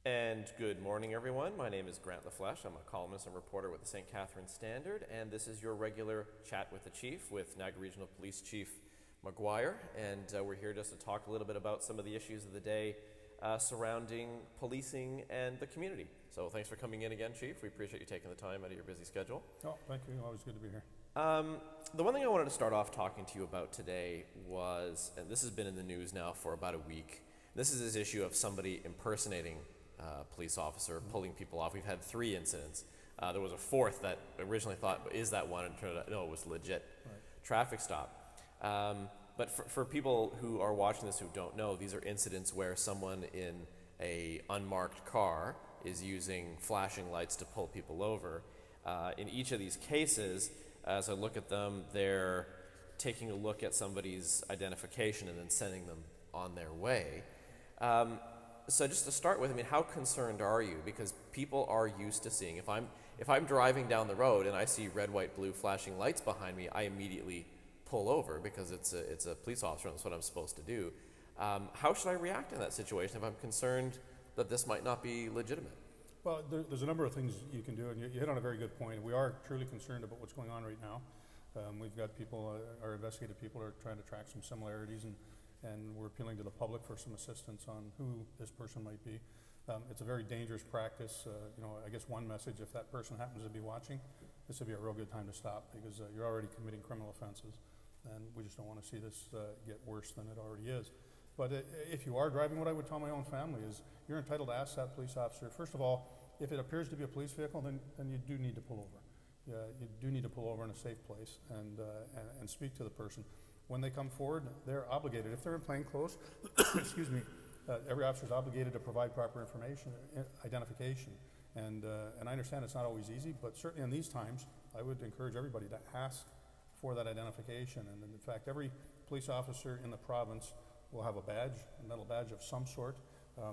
And good morning, everyone. My name is Grant LaFleche. I'm a columnist and reporter with the St. Catharines Standard, and this is your regular Chat with the Chief with Niagara Regional Police Chief McGuire. And we're here just to talk a little bit about some of the issues of the day surrounding policing and the community. So thanks for coming in again, Chief. We appreciate you taking the time out of your busy schedule. Oh, thank you. Always good to be here. The one thing I wanted to start off talking to you about today was, and this has been in the news now for about a week, this is this issue of somebody impersonating police officer, pulling people off. We've had 3 incidents. There was a 4th that originally thought, is that one? And it turned out, no, it was legit traffic stop. But for people who are watching this who don't know, these are incidents where someone in a unmarked car is using flashing lights to pull people over. In each of these cases, as I look at them, they're taking a look at somebody's identification and then sending them on their way. So just to start with, I mean, how concerned are you? Because people are used to seeing, if I'm driving down the road and I see red, white, blue flashing lights behind me, I immediately pull over because it's a police officer and that's what I'm supposed to do. How should I react in that situation if I'm concerned that this might not be legitimate? Well, there's a number of things you can do, and you hit on a very good point. We are truly concerned about what's going on right now. We've got people, our investigative people are trying to track some similarities, and we're appealing to the public for some assistance on who this person might be. It's a very dangerous practice. I guess one message, if that person happens to be watching, this would be a real good time to stop, because you're already committing criminal offenses, and we just don't want to see this get worse than it already is. But if you are driving, what I would tell my own family is you're entitled to ask that police officer, first of all, if it appears to be a police vehicle, then you do need to pull over. You do need to pull over in a safe place and speak to the person. When they come forward, they're obligated. If they're in plain clothes, excuse me, every officer is obligated to provide proper information, identification. And I understand it's not always easy, but certainly in these times, I would encourage everybody to ask for that identification. And in fact, every police officer in the province will have a badge, a metal badge of some sort. I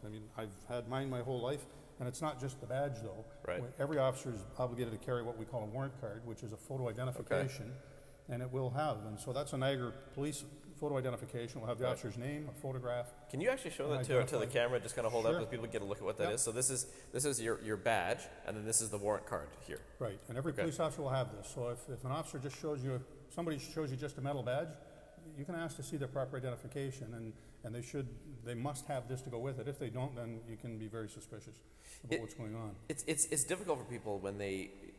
mean, I've had mine my whole life, and it's not just the badge, though. Right. Every officer is obligated to carry what we call a warrant card, which is a photo identification. Okay. And it will have, and so that's a Niagara Police photo identification. We'll have the officer's name, a photograph. Can you actually show that to the camera? Just kind of hold Sure. up so people get a look at what that is. So this is your badge, and then this is the warrant card here. Right, and every police officer will have this. So if an officer just shows you, somebody shows you just a metal badge, you can ask to see their proper identification, and they must have this to go with it. If they don't, then you can be very suspicious about what's going on. It's difficult for people when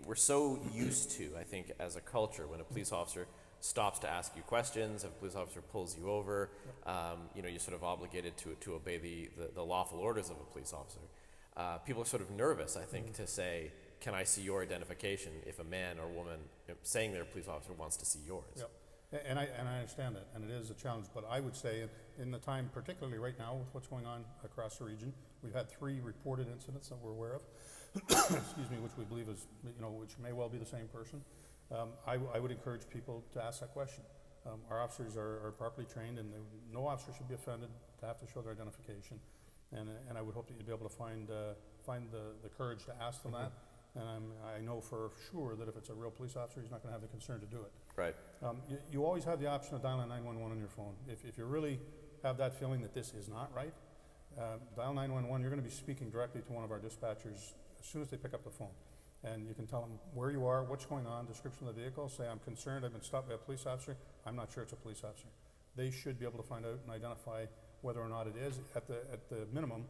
we're so used to, I think, as a culture, when a police officer stops to ask you questions, if a police officer pulls you over, you're sort of obligated to obey the lawful orders of a police officer. People are sort of nervous, I think, to say, can I see your identification if a man or woman saying they're a police officer wants to see yours? Yep. And I understand that, and it is a challenge, but I would say in the time, particularly right now with what's going on across the region, we've had 3 reported incidents that we're aware of, excuse me, which we believe is, which may well be the same person. I would encourage people to ask that question. Our officers are properly trained, and no officer should be offended to have to show their identification. And I would hope that you'd be able to find the courage to ask them that. And I know for sure that if it's a real police officer, he's not going to have the concern to do it. Right. You always have the option of dialing 911 on your phone. If you really have that feeling that this is not right, dial 911. You're going to be speaking directly to one of our dispatchers as soon as they pick up the phone. And you can tell them where you are, what's going on, description of the vehicle, say, I'm concerned, I've been stopped by a police officer, I'm not sure it's a police officer. They should be able to find out and identify whether or not it is. At the minimum,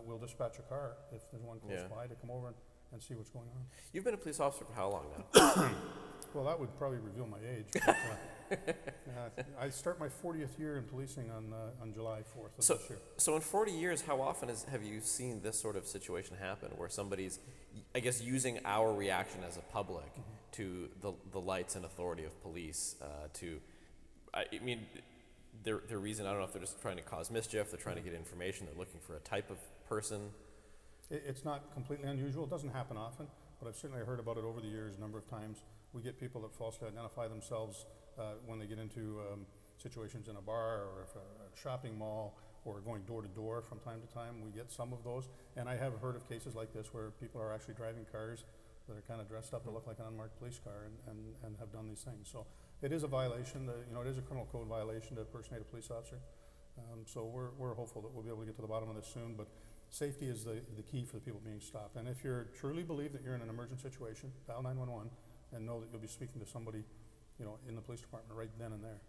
we'll dispatch a car, if there's one close by, to come over and see what's going on. You've been a police officer for how long now? Well, that would probably reveal my age. But, I start my 40th year in policing on July 4th of this year. So in 40 years, how often have you seen this sort of situation happen, where somebody's, I guess, using our reaction as a public to the lights and authority of police their reason, I don't know if they're just trying to cause mischief, they're trying to get information, they're looking for a type of person? It's not completely unusual. It doesn't happen often, but I've certainly heard about it over the years a number of times. We get people that falsely identify themselves when they get into situations in a bar or a shopping mall or going door to door from time to time. We get some of those, and I have heard of cases like this where people are actually driving cars that are kind of dressed up to look like an unmarked police car and have done these things. So it is a violation. It is a criminal code violation to impersonate a police officer. So we're hopeful that we'll be able to get to the bottom of this soon. But safety is the key for the people being stopped. And if you truly believe that you're in an emergent situation, dial 911 and know that you'll be speaking to somebody, in the police department right then and there.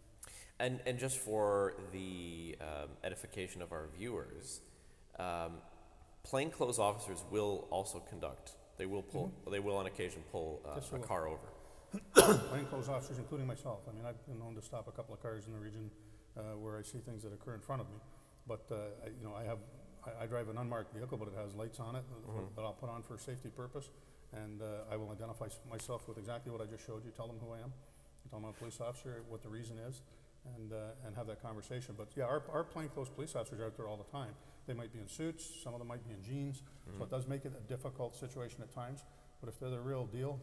And just for the edification of our viewers, plainclothes officers will also conduct. They will pull. They will on occasion pull Yes, a they will. car over. Plainclothes officers, including myself. I mean, I've been known to stop a couple of cars in the region where I see things that occur in front of me. But I drive an unmarked vehicle, but it has lights on it that I'll put on for safety purpose, and I will identify myself with exactly what I just showed you. Tell them who I am. Tell them I'm a police officer, what the reason is, and have that conversation. But yeah, our plainclothes police officers are out there all the time. They might be in suits. Some of them might be in jeans. So it does make it a difficult situation at times. But if they're the real deal,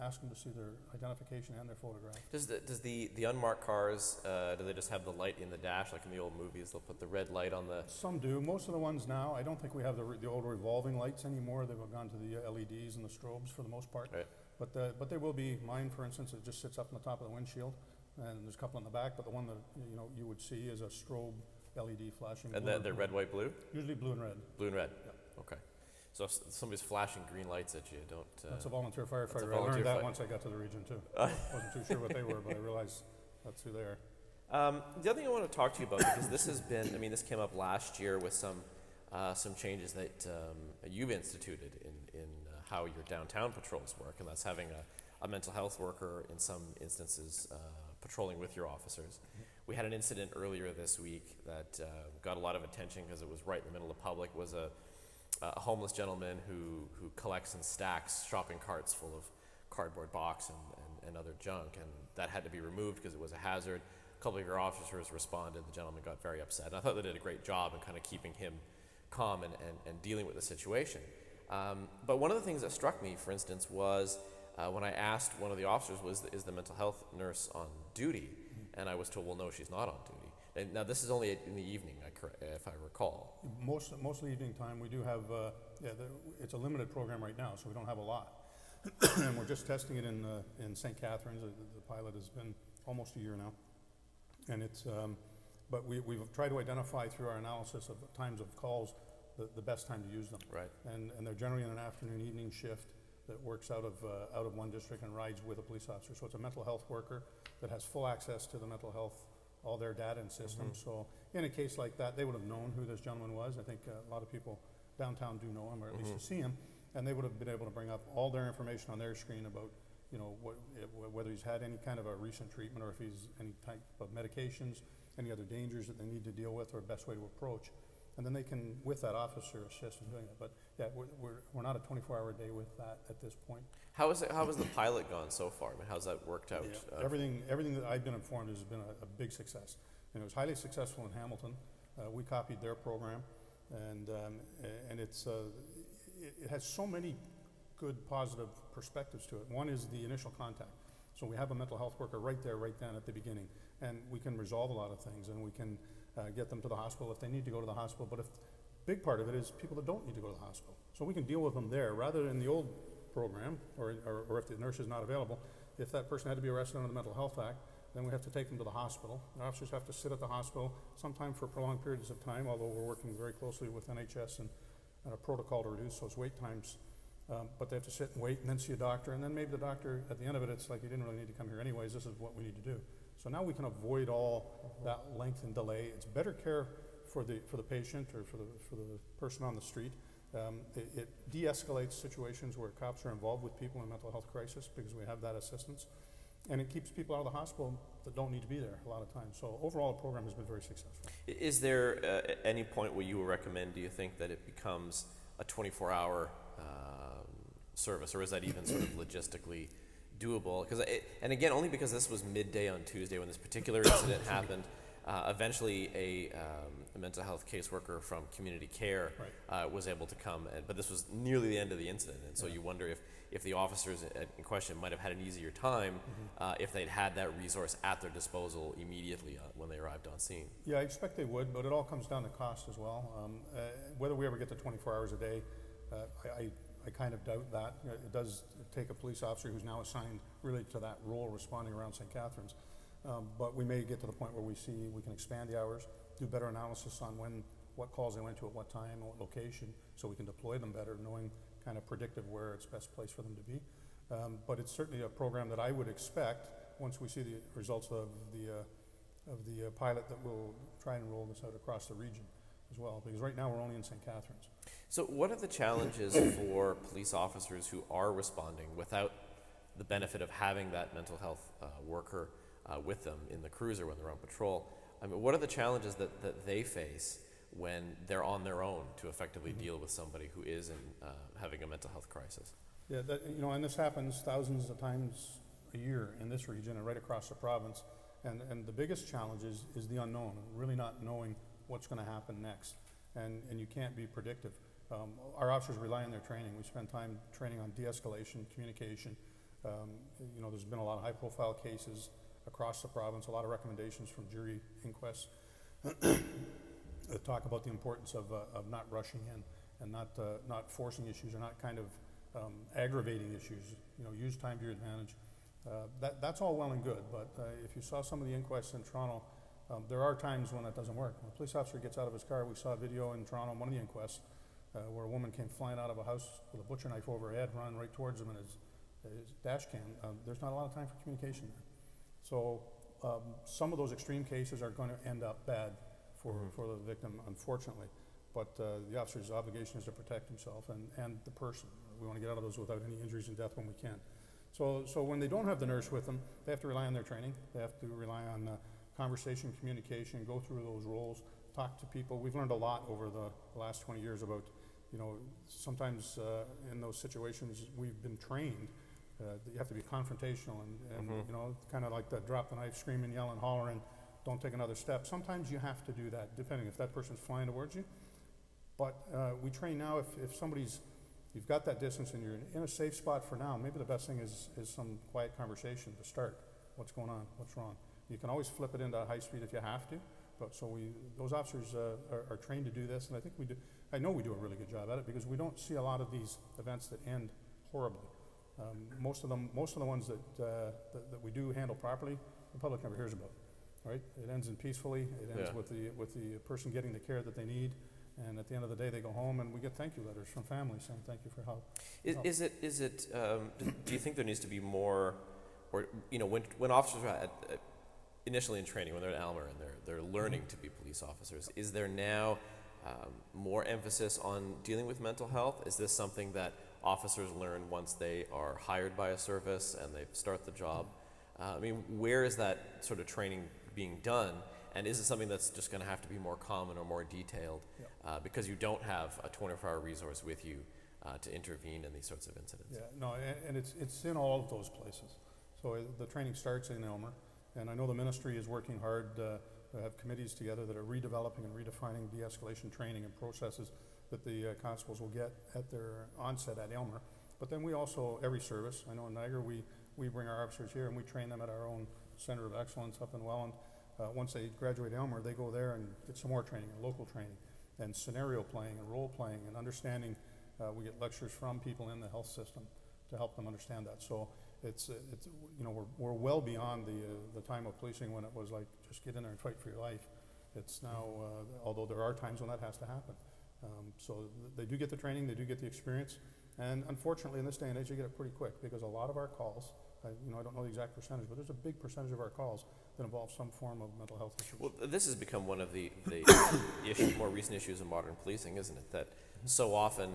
ask them to see their identification and their photograph. Does the unmarked cars, do they just have the light in the dash like in the old movies? They'll put the red light on the... Some do. Most of the ones now, I don't think we have the old revolving lights anymore. They've gone to the LEDs and the strobes for the most part. Right. But there will be mine, for instance, it just sits up on the top of the windshield, and there's a couple in the back, but the one that you would see is a strobe LED flashing. And blue they're red, white, blue? Usually blue and red. Blue and red? Yeah. Okay. So if somebody's flashing green lights at you, don't... That's a volunteer firefighter. I volunteer learned that fi- once I got to the region too. Wasn't too sure what they were, but I realized that's who they are. The other thing I want to talk to you about, because this has been, this came up last year with some changes that you've instituted in how your downtown patrols work, and that's having a mental health worker in some instances patrolling with your officers. We had an incident earlier this week that got a lot of attention because it was right in the middle of the public. It was a homeless gentleman who collects and stacks shopping carts full of cardboard box and other junk, and that had to be removed because it was a hazard. A couple of your officers responded. The gentleman got very upset, and I thought they did a great job in kind of keeping him calm and dealing with the situation. But one of the things that struck me, for instance, was when I asked one of the officers, is the mental health nurse on duty? And I was told, well, no, she's not on duty. And now this is only in the evening, if I recall. Most of the evening time, we do have, it's a limited program right now, so we don't have a lot. And we're just testing it in St. Catharines. The pilot has been almost a year now. And it's, but we've tried to identify through our analysis of times of calls the best time to use them. Right. And they're generally in an afternoon, evening shift that works out of one district and rides with a police officer. So it's a mental health worker that has full access to the mental health, all their data and systems. So in a case like that, they would have known who this gentleman was. I think a lot of people downtown do know him, or at least to see him, and they would have been able to bring up all their information on their screen about, whether he's had any kind of a recent treatment, or if he's any type of medications, any other dangers that they need to deal with, or best way to approach. And then they can, with that officer, assist in doing it. But yeah, we're not a 24-hour day with that at this point. How has the pilot gone so far? How's that worked out? Yeah, everything that I've been informed has been a big success. And it was highly successful in Hamilton. We copied their program, and it has so many good positive perspectives to it. One is the initial contact. So we have a mental health worker right there, right then at the beginning, and we can resolve a lot of things, and we can get them to the hospital if they need to go to the hospital. But big part of it is people that don't need to go to the hospital. So we can deal with them there rather than the old program, or if the nurse is not available. If that person had to be arrested under the Mental Health Act, then we have to take them to the hospital. The officers have to sit at the hospital, sometimes for prolonged periods of time, although we're working very closely with NHS and a protocol to reduce those wait times. But they have to sit and wait and then see a doctor, and then maybe the doctor, at the end of it, it's like, you didn't really need to come here anyways, this is what we need to do. So now we can avoid all that length and delay. It's better care for the patient or for the person on the street. It de-escalates situations where cops are involved with people in a mental health crisis because we have that assistance. And it keeps people out of the hospital that don't need to be there a lot of times. So overall, the program has been very successful. Is there any point where you would recommend, do you think, that it becomes a 24-hour service, or is that even sort of logistically doable? And again, only because this was midday on Tuesday when this particular incident happened. Eventually, a mental health caseworker from community care was able to come, but this was nearly the end of the incident, and so you wonder if the officers in question might have had an easier time if they'd had that resource at their disposal immediately when they arrived on scene. Yeah, I expect they would, but it all comes down to cost as well. Whether we ever get to 24 hours a day, I kind of doubt that. It does take a police officer who's now assigned really to that role responding around St. Catharines. But we may get to the point where we can expand the hours, do better analysis on when what calls they went to at what time, what location, so we can deploy them better, knowing kind of predictive where it's best place for them to be. But it's certainly a program that I would expect, once we see the results of the pilot, that we'll try and roll this out across the region as well, because right now we're only in St. Catharines. So what are the challenges for police officers who are responding without the benefit of having that mental health worker with them in the cruiser when they're on patrol? I mean, what are the challenges that they face when they're on their own to effectively deal with somebody who is having a mental health crisis? Yeah, and this happens thousands of times a year in this region and right across the province. And the biggest challenge is the unknown, really not knowing what's going to happen next. And you can't be predictive. Our officers rely on their training. We spend time training on de-escalation, communication. There's been a lot of high-profile cases across the province, a lot of recommendations from jury inquests that talk about the importance of not rushing in and not forcing issues or not kind of aggravating issues. Use time to your advantage. That's all well and good, but if you saw some of the inquests in Toronto, there are times when that doesn't work. When a police officer gets out of his car, we saw a video in Toronto, one of the inquests, where a woman came flying out of a house with a butcher knife over her head, running right towards him in his dash cam. There's not a lot of time for communication there. So some of those extreme cases are going to end up bad for the victim, unfortunately. But the officer's obligation is to protect himself and the person. We want to get out of those without any injuries and death when we can. So when they don't have the nurse with them, they have to rely on their training. They have to rely on conversation, communication, go through those roles, talk to people. We've learned a lot over the last 20 years about, sometimes in those situations we've been trained that you have to be confrontational and kind of like that drop the knife, screaming, yelling, hollering, don't take another step. Sometimes you have to do that, depending if that person's flying towards you. But we train now, if you've got that distance and you're in a safe spot for now, maybe the best thing is some quiet conversation to start. What's going on? What's wrong? You can always flip it into high speed if you have to, but those officers are trained to do this, and I think we do. I know we do a really good job at it because we don't see a lot of these events that end horribly. Most of the ones that we do handle properly, the public never hears about. Right? It ends in peacefully. It ends with the person getting the care that they need. And at the end of the day, they go home, and we get thank you letters from families saying thank you for help. Is it? Do you think there needs to be more, or when officers are initially in training, when they're at Almer and they're learning to be police officers, is there now more emphasis on dealing with mental health? Is this something that officers learn once they are hired by a service and they start the job? Where is that sort of training being done? And is it something that's just going to have to be more common or more detailed because you don't have a 24-hour resource with you to intervene in these sorts of incidents? Yeah, no, and it's in all of those places. So the training starts in Aylmer, and I know the ministry is working hard to have committees together that are redeveloping and redefining de-escalation training and processes that the constables will get at their onset at Aylmer. But then we also, every service, I know in Niagara, we bring our officers here and we train them at our own Center of Excellence up in Welland. Once they graduate Aylmer, they go there and get some more training, and local training, and scenario playing, and role playing, and understanding. We get lectures from people in the health system to help them understand that. So it's we're well beyond the time of policing when it was like just get in there and fight for your life. It's now, although there are times when that has to happen. So they do get the training, they do get the experience, and unfortunately in this day and age, they get it pretty quick because a lot of our calls. I don't know the exact percentage, but there's a big percentage of our calls that involve some form of mental health issues. Well, this has become one of the more recent issues of modern policing, isn't it? That so often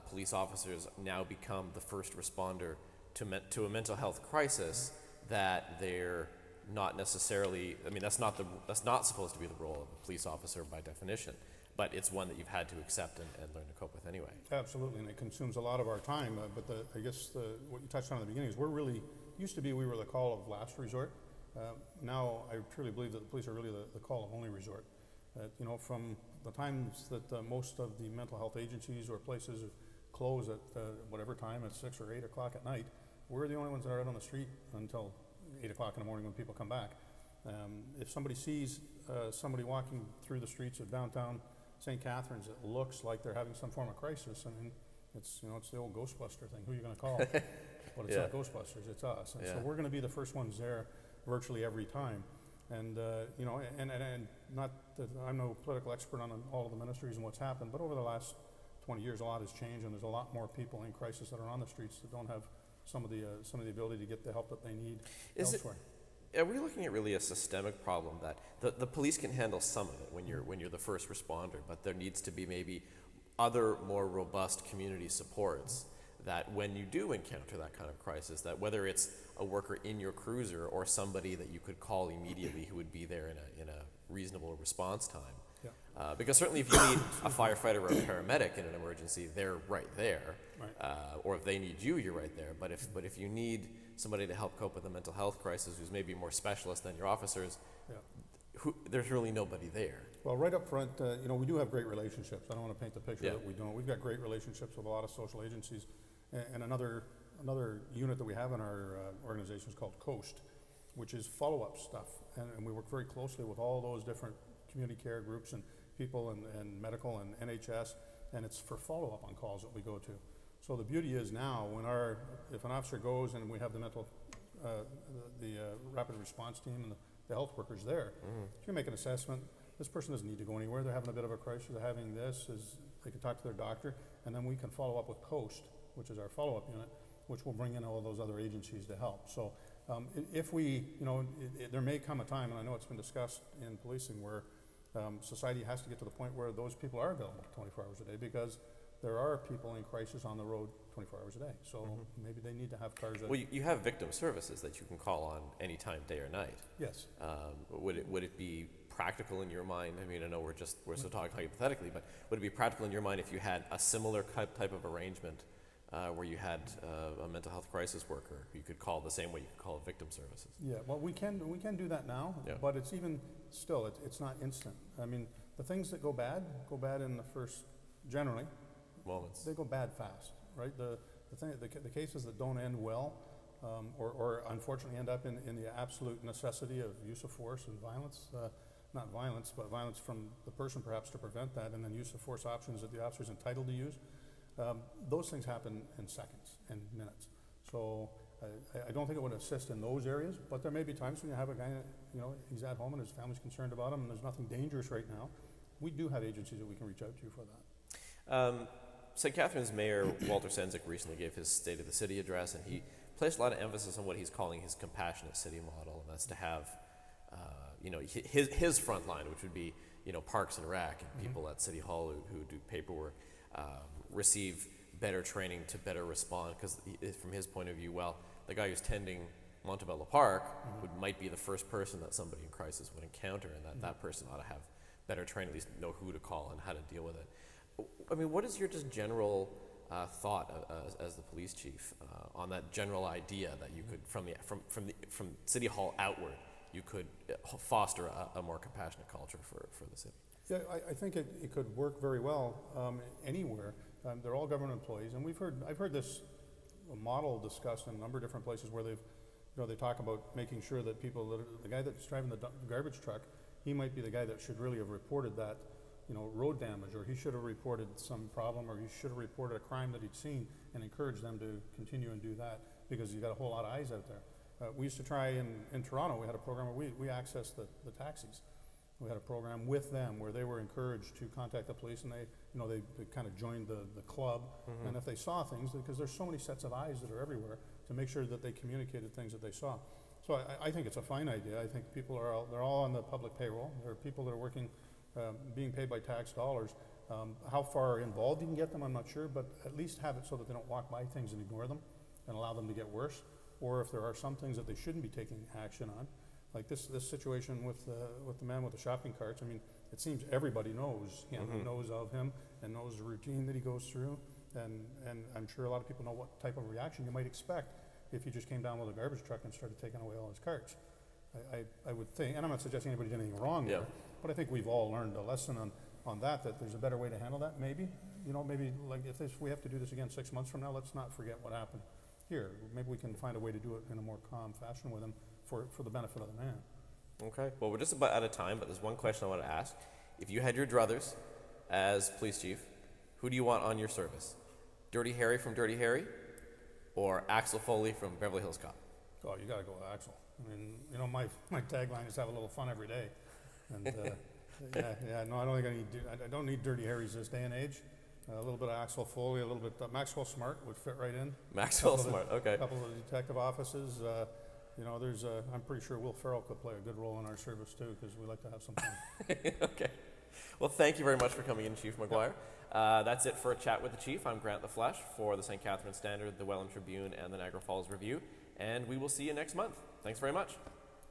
police officers now become the first responder to a mental health crisis that they're not necessarily. That's not supposed to be the role of a police officer by definition, but it's one that you've had to accept and learn to cope with anyway. Absolutely, and it consumes a lot of our time. But I guess what you touched on at the beginning is we were the call of last resort. Now I truly believe that the police are really the call of only resort. From the times that most of the mental health agencies or places close at whatever time, at 6 or 8 o'clock at night, we're the only ones that are out on the street until 8 o'clock in the morning when people come back. If somebody sees somebody walking through the streets of downtown St. Catharines, it looks like they're having some form of crisis. It's the old Ghostbuster thing. Who are you going to call? But it's not Ghostbusters, it's us. And so we're going to be the first ones there virtually every time. And, you know, and not that I'm no political expert on all of the ministries and what's happened, but over the last 20 years, a lot has changed, and there's a lot more people in crisis that are on the streets that don't have some of the ability to get the help that they need elsewhere. Are we looking at really a systemic problem that the police can handle some of it when you're the first responder, but there needs to be maybe other more robust community supports that when you do encounter that kind of crisis, that whether it's a worker in your cruiser or somebody that you could call immediately who would be there in a reasonable response time. Yeah. Because certainly if you need a firefighter or a paramedic in an emergency, they're right there. Right. Or if they need you, you're right there. But if you need somebody to help cope with a mental health crisis who's maybe more specialist than your officers, Yeah. There's really nobody there. Well, right up front, you know, we do have great relationships. I don't want to paint the picture Yeah. that we don't. We've got great relationships with a lot of social agencies. And another unit that we have in our organization is called COAST, which is follow-up stuff. And we work very closely with all those different community care groups and people and medical and NHS, and it's for follow-up on calls that we go to. So the beauty is now, if an officer goes and we have the rapid response team and the health workers there, you can make an assessment. This person doesn't need to go anywhere. They're having a bit of a crisis. They're having this. They can talk to their doctor, and then we can follow up with COAST, which is our follow-up unit, which will bring in all those other agencies to help. So if we, you know, there may come a time, and I know it's been discussed in policing, where society has to get to the point where those people are available 24 hours a day, because there are people in crisis on the road 24 hours a day. So maybe they need to have cars that... Well, you have victim services that you can call on any time, day or night. Yes. Would it be practical in your mind? I mean, I know we're still talking hypothetically, but would it be practical in your mind if you had a similar type of arrangement where you had a mental health crisis worker you could call the same way you could call victim services? Yeah, well, we can do that now, but it's even still, it's not instant. I mean, the things that go bad in the first, generally, moments. They go bad fast, right? The cases that don't end well, or unfortunately end up in the absolute necessity of use of force and violence, not violence, but violence from the person perhaps to prevent that, and then use of force options that the officer is entitled to use. Those things happen in seconds and minutes. So I don't think it would assist in those areas, but there may be times when you have a guy, you know, he's at home and his family's concerned about him and there's nothing dangerous right now. We do have agencies that we can reach out to for that. St. Catharines Mayor Walter Sendzik recently gave his State of the City address, and he placed a lot of emphasis on what he's calling his compassionate city model, and that's to have, you know, his front line, which would be, you know, Parks and Rec and people at City Hall who do paperwork, receive better training to better respond, because from his point of view, well, the guy who's tending Montebello Park might be the first person that somebody in crisis would encounter, and that person ought to have better training, at least know who to call and how to deal with it. I mean, what is your just general thought as the police chief on that general idea that you could, from City Hall outward, you could foster a more compassionate culture for the city? Yeah, I think it could work very well anywhere. They're all government employees, and I've heard this model discussed in a number of different places where they talk about making sure that the guy that's driving the garbage truck, he might be the guy that should really have reported that, you know, road damage, or he should have reported some problem, or he should have reported a crime that he'd seen, and encourage them to continue and do that, because you've got a whole lot of eyes out there. We used to try in Toronto, we had a program where we accessed the taxis. We had a program with them where they were encouraged to contact the police, and they kind of joined the club. And if they saw things, because there's so many sets of eyes that are everywhere, to make sure that they communicated things that they saw. So I think it's a fine idea. I think people they're all on the public payroll. There are people that are working, being paid by tax dollars. How far involved you can get them, I'm not sure, but at least have it so that they don't walk by things and ignore them and allow them to get worse. Or if there are some things that they shouldn't be taking action on, like this situation with the man with the shopping carts. I mean, it seems everybody knows him, knows of him, and knows the routine that he goes through. And I'm sure a lot of people know what type of reaction you might expect if he just came down with a garbage truck and started taking away all his carts. I would think, and I'm not suggesting anybody did anything wrong there, but I think we've all learned a lesson on that there's a better way to handle that. Maybe, you know, maybe like if we have to do this again 6 months from now, let's not forget what happened here. Maybe we can find a way to do it in a more calm fashion with him for the benefit of the man. Okay, well, we're just about out of time, but there's one question I want to ask. If you had your druthers as police chief, who do you want on your service? Dirty Harry from Dirty Harry, or Axel Foley from Beverly Hills Cop? oh, you got to go with Axel. I mean, you know, my tagline is have a little fun every day. And no, I don't think I don't need Dirty Harrys this day and age. A little bit of Axel Foley, a little bit Maxwell Smart would fit right in. Maxwell Smart, okay. A couple of the detective offices. You know, I'm pretty sure Will Ferrell could play a good role in our service too, because we like to have some fun. Okay. Well, thank you very much for coming in, Chief McGuire. That's it for a chat with the Chief. I'm Grant LaFleche for the St. Catharines Standard, the Welland Tribune, and the Niagara Falls Review. And we will see you next month. Thanks very much.